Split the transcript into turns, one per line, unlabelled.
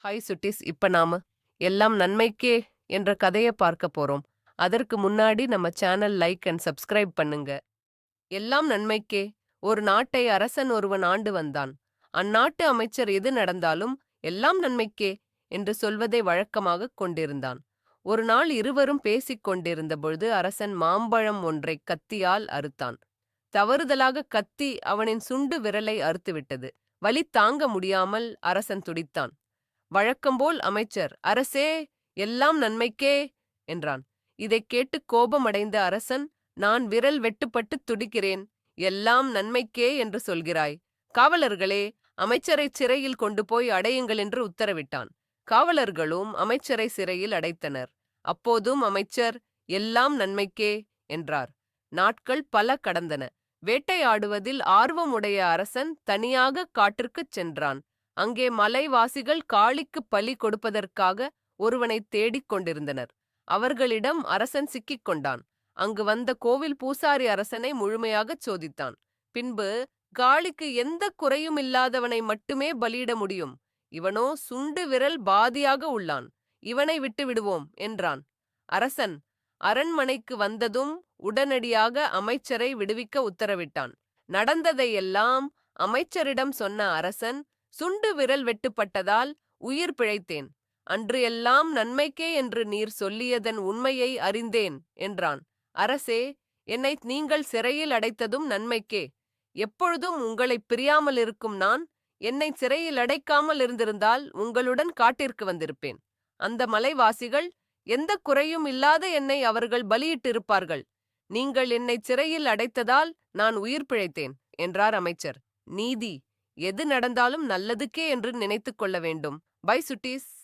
Hi சுட்டிஸ், இப்ப நாம எல்லாம் நன்மைக்கே என்ற கதைய பார்க்க போறோம். அதற்கு முன்னாடி நம்ம சேனல் லைக் அண்ட் சப்ஸ்கிரைப் பண்ணுங்க. எல்லாம் நன்மைக்கே. ஒரு நாட்டை அரசன் ஒருவன் ஆண்டு வந்தான். அந்நாட்டு அமைச்சர் எது நடந்தாலும் எல்லாம் நன்மைக்கே என்று சொல்வதை வழக்கமாகக் கொண்டிருந்தான். ஒரு நாள் இருவரும் பேசிக் கொண்டிருந்த பொழுது அரசன் மாம்பழம் ஒன்றை கத்தியால் அறுத்தான். தவறுதலாக கத்தி அவனின் சுண்டு விரலை அறுத்துவிட்டது. வலி தாங்க முடியாமல் அரசன் துடித்தான். வழக்கம்போல் அமைச்சர், அரசே, எல்லாம் நன்மைக்கே என்றான். இதைக் கேட்டு கோபமடைந்த அரசன், நான் விரல் வெட்டுப்பட்டு துடிக்கிறேன், எல்லாம் நன்மைக்கே என்று சொல்கிறாய். காவலர்களே, அமைச்சரை சிறையில் கொண்டு போய் அடையுங்கள் என்று உத்தரவிட்டான். காவலர்களும் அமைச்சரை சிறையில் அடைத்தனர். அப்போதும் அமைச்சர் எல்லாம் நன்மைக்கே என்றார். நாட்கள் பல கடந்தன. வேட்டையாடுவதில் ஆர்வமுடைய அரசன் தனியாக காட்டிற்குச் சென்றான். அங்கே மலைவாசிகள் காளிக்குப் பலி கொடுப்பதற்காக ஒருவனை தேடிக் கொண்டிருந்தனர். அவர்களிடம் அரசன் சிக்கிக் கொண்டான். அங்கு வந்த கோவில் பூசாரி அரசனை முழுமையாகச் சோதித்தான். பின்பு, காளிக்கு எந்த குறையுமில்லாதவனை மட்டுமே பலியிட முடியும். இவனோ சுண்டு விரல் பாதியாக உள்ளான். இவனை விட்டு விடுவோம் என்றான். அரசன் அரண்மனைக்கு வந்ததும் உடனடியாக அமைச்சரை விடுவிக்க உத்தரவிட்டான். நடந்ததையெல்லாம் அமைச்சரிடம் சொன்ன அரசன், சுண்டு விரல் வெட்டுப்பட்டதால் உயிர் பிழைத்தேன். அன்று எல்லாம் நன்மைக்கே என்று நீர் சொல்லியதன் உண்மையை அறிந்தேன் என்றான். அரசே, என்னை நீங்கள் சிறையில் அடைத்ததும் நன்மைக்கே. எப்பொழுதும் உங்களை பிரியாமல் இருக்கும் நான், என்னை சிறையில் அடைக்காமல் இருந்திருந்தால் உங்களுடன் காட்டிற்கு வந்திருப்பேன். அந்த மலைவாசிகள் எந்த குறையும் இல்லாத என்னை அவர்கள் பலியிட்டிருப்பார்கள். நீங்கள் என்னை சிறையில் அடைத்ததால் நான் உயிர் பிழைத்தேன் என்றார் அமைச்சர். நீதி, எது நடந்தாலும் நல்லதுக்கே என்று நினைத்துக் கொள்ள வேண்டும். பை சுட்டீஸ்.